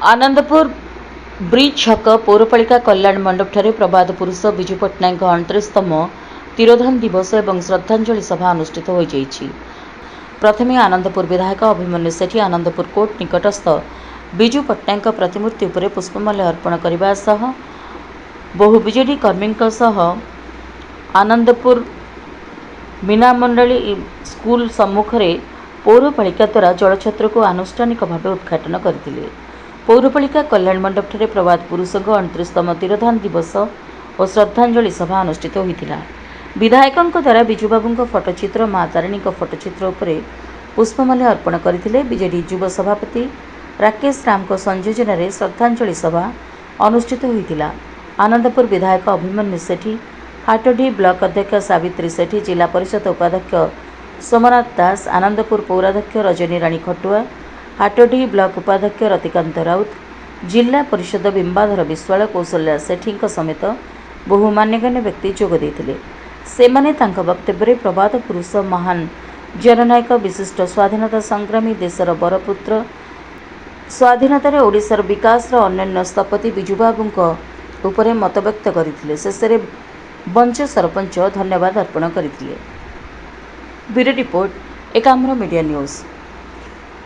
Anandpur bridge छक पौरपालिका कल्याण मंडपଠାରେ प्रभात पुरुष विजु पट्टनायक 29तम तिरोधान दिवस एवं श्रद्धांजलि सभा अनुष्ठित हो जाइछि। प्रथमे आनंदपुर विधायक अभिमन्यु सेठी आनंदपुर कोर्ट निकटस्थ विजु पट्टनायक प्रतिमूर्ति उपरे पुष्पमाल्य अर्पण करबा सह बहु बीजेडी कर्मी सह आनंदपुर मीनामंडली स्कूल सम्मुखरे पौरपालिका द्वारा जलछत्र को आनुष्ठानिक भाव उद्घाटन करथिले। पौरपालिका कल्याण मंडपଠାରେ प्रभात पुरुष 29तम तिरोधान दिवस और श्रद्धांजलि सभा अनुष्ठित होइतिला। विधायकों द्वारा विजुबाबू फटोचित्र माँ तारिणी फटोचित्र उपरे पुष्पमाल्य अर्पण करथिले। बीजेडी युव सभापति राकेश राम को संयोजन में श्रद्धांजलि सभा अनुष्ठित होइतिला। आनंदपुर विधायक अभिमन्यु सेठी, हाटडी ब्लॉक अध्यक्ष सावित्री सेठी, जिला परिषद उपाध्यक्ष सोमनाथ दास, आनंदपुर पौराध्यक्ष रजनी राणी खटुआ, हाटडी ब्लॉक उपाध्यक्ष रतिकांत राउत, जिला परिषद बिंबाधर विश्वाल, कौशल्या सेठी समेत बहु मान्यगण्य व्यक्ति जोग देइथिले। सेमाने तांका वक्तव्य प्रभात पुरुष महान जननायक विशिष्ट स्वाधीनता संग्रामी देशर बरपुत्र स्वाधीनतार ओडिशार विकास अन्य स्थपति विजुबाबू उपरे मत व्यक्त करथिले। शेषे बंच सरपंच धन्यवाद अर्पण करथिले। Bureau report Ekamra media news.